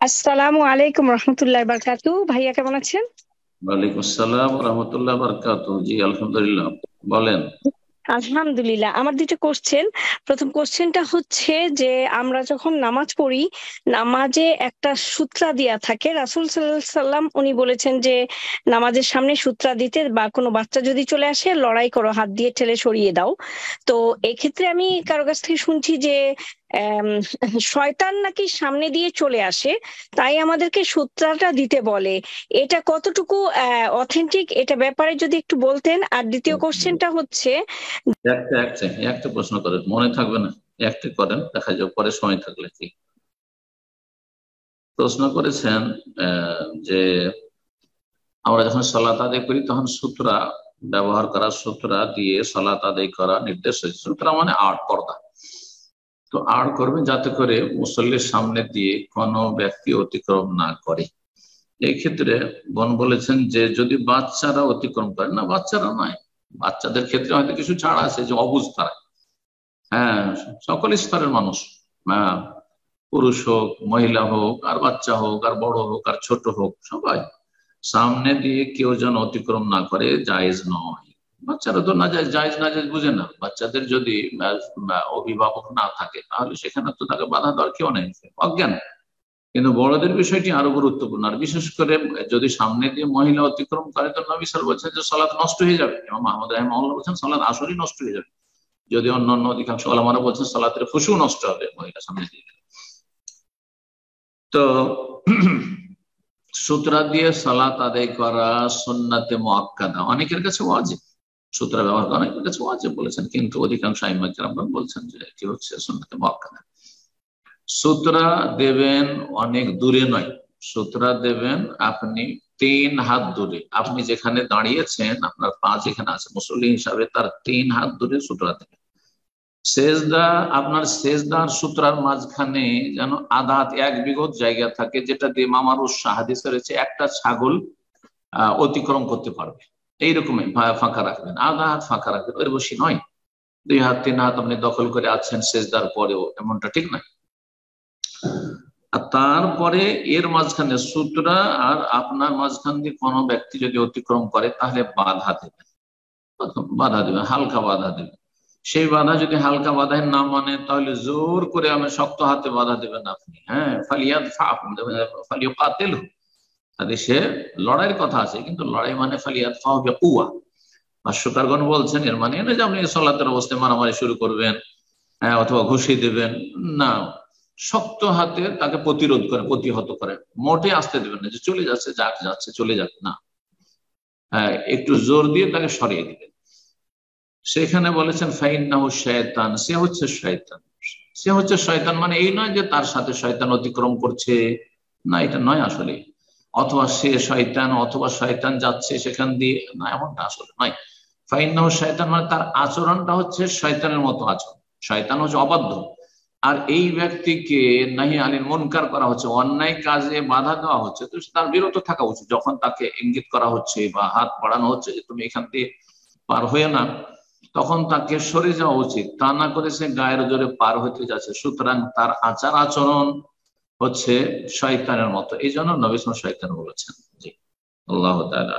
আসসালামু আলাইকুম রহমতুল্লাহ বারকাতু। ভাইয়া কেমন আছেন? ওয়ালাইকুম আসসালাম রহমতুল্লাহ বারকাতুহু। জি আলহামদুলিল্লাহ। বলেন। আলহামদুলিল্লাহ। আমার দুটো কোশ্চেন। প্রথম কোশ্চেনটা হচ্ছে যে আমরা যখন নামাজ পড়ি, নামাজে একটা সূত্রা দেয়া থাকে। রাসূল সাল্লাল্লাহু আলাইহি সাল্লাম উনি বলেছেন যে নামাজের সামনে সূত্রা দিতে, বা কোনো বাচ্চা যদি চলে আসে লড়াই করো, হাত দিয়ে ঠেলে সরিয়ে দাও। তো এক্ষেত্রে আমি কারো কাছ থেকে শুনছি যে আম, শয়তান নাকি সামনে দিয়ে চলে আসে, তাই আমাদেরকে সূত্রাটা দিতে বলে। এটা কতটুকু অথেন্টিক, এটা ব্যাপারে যদি একটু বলতেন। আর দ্বিতীয় কোশ্চেনটা হচ্ছে, একটা একটা একটা প্রশ্ন করেন, মনে থাকবে না। একটা করেন, দেখা যাবে পরে সময় থাকলে কি প্রশ্ন করেছেন। যে আমরা যখন সালাত আদায় করি তখন সূত্রা ব্যবহার করা, সূত্রা দিয়ে সালাত আদায় করা নির্দেশ হয়েছে। সূত্রা মানে আড় পর্দা। তো আড় করবে যাতে করে মুসল্লির সামনে দিয়ে কোনো ব্যক্তি অতিক্রম না করে। এই ক্ষেত্রে বোন বলেছেন যে যদি বাচ্চারা অতিক্রম করে, না বাচ্চারা নয়, বাচ্চাদের ক্ষেত্রে হয়তো কিছু ছাড় আছে, যে অবুঝ তারা, হ্যাঁ, সকল স্তরের মানুষ, হ্যাঁ, পুরুষ হোক, মহিলা হোক, আর বাচ্চা হোক, আর বড় হোক, আর ছোট হোক, সবাই সামনে দিয়ে কেউ যেন অতিক্রম না করে, জায়েজ নয়। বাচ্চারা তো না যায়, জায়েজ না জায়েজ বুঝে না। বাচ্চাদের যদি অভিভাবক না থাকে তাহলে সেখানে তো তাকে বাধা দেওয়ার কেউ নেই, অজ্ঞান। কিন্তু বড়দের বিষয়টি আরো গুরুত্বপূর্ণ, আর বিশেষ করে যদি সামনে দিয়ে মহিলা অতিক্রম করে তো নবী সাল বলছেন যে সালাত নষ্ট হয়ে যাবে। ইমাম আহমদ রাহিমাহুল্লাহ বলছেন সালাত আসরই নষ্ট হয়ে যাবে। যদি অন্যান্য অধিকাংশ ওলামারা বলছেন সালাতের খুশু নষ্ট হবে মহিলা সামনে দিয়ে গেলে। তো সূত্রা দিয়ে সালাত আদায় করা সুন্নাতে মুআক্কাদা, অনেকের কাছে ওয়াজিব। সূত্রা ব্যবহার করা অনেকের কাছে ওয়াজিব বলেছেন, কিন্তু অধিকাংশ আইম্মা কেরাম বলছেন যে এটি হচ্ছে সুন্নাতে মুআক্কাদা। সূত্রা দেবেন অনেক দূরে নয়, সূত্রা দেবেন আপনি 3 হাত দূরে। আপনি যেখানে দাঁড়িয়েছেন, আপনার পা যেখানে আছে মুসল্লি হিসাবে, তার 3 হাত দূরে সূত্রা দেবেন। সেজদা, আপনার সেজদার সূত্রার মাঝখানে যেন আধা হাত, 1 বিঘত জায়গা থাকে, যেটা দিয়ে মামারুস হাদিসে রয়েছে একটা ছাগল অতিক্রম করতে পারবে। এইরকমই ফাঁকা রাখবেন, আধা হাত ফাঁকা রাখবেন, এর বেশি নয়। 2 হাত 3 হাত আপনি দখল করে আছেন সেজদার পরেও, এমনটা ঠিক নয়। আর তারপরে এর মাঝখানে সূত্রা আর আপনার মাঝখান দিয়ে কোনো ব্যক্তি যদি অতিক্রম করে তাহলে বাধা দেবেন। বাধা দেবেন, হালকা বাধা দেবেন। সেই বাধা যদি হালকা বাধায় না মানে, তাহলে জোর করে আমি শক্ত হাতে বাধা দেবেন আপনি। হ্যাঁ, ফালিয়াদ ফালিও কাতেল, সে লড়াইয়ের কথা আছে, কিন্তু লড়াই মানে ফালিয়াদ ফাহবে কুয়া। ভাষ্যকারগণ বলছেন এর মানে না যে আপনি সলাতের অবস্থায় মারামারি শুরু করবেন, হ্যাঁ, অথবা ঘুষি দেবেন। না, শক্ত হাতে তাকে প্রতিরোধ করে, প্রতিহত করে, মোটে আসতে দেবেন না যে চলে যাচ্ছে, যাক যাচ্ছে চলে যাক, না। হ্যাঁ, একটু জোর দিয়ে তাকে সরিয়ে দিবেন। সেখানে বলেছেন ফাইন্নাহু শায়তান, সে হচ্ছে শয়তান। সে হচ্ছে শয়তান মানে এই নয় যে তার সাথে শয়তান অতিক্রম করছে, না, এটা নয় আসলে। অথবা সে শয়তান, অথবা শয়তান যাচ্ছে সেখান দিয়ে, না, এমনটা আসলে নয়। ফাইন্নাহু শায়তান মানে তার আচরণটা হচ্ছে শয়তানের মতো আচরণ। শয়তান হচ্ছে অবাধ্য, আর এই ব্যক্তিকে নাহি আনিল মুনকার করা হচ্ছে, অন্যায় কাজে বাধা দেওয়া হচ্ছে, তো তার বিরত থাকা উচিত। যখন তাকে ইঙ্গিত করা হচ্ছে বা হাত বাড়ানো হচ্ছে যে তুমি এখান দিয়ে পার হয়ে না, তখন তাকে সরে যাওয়া উচিত। তা না করে সে গায়ের জোরে পার হতে যাচ্ছে, সুতরাং তার আচার আচরণ হচ্ছে শয়তানের মতো। এই জন্য নবী সাল্লাল্লাহু আলাইহি ওয়াসাল্লাম শয়তান বলেছেন। জি, আল্লাহ তাআলা।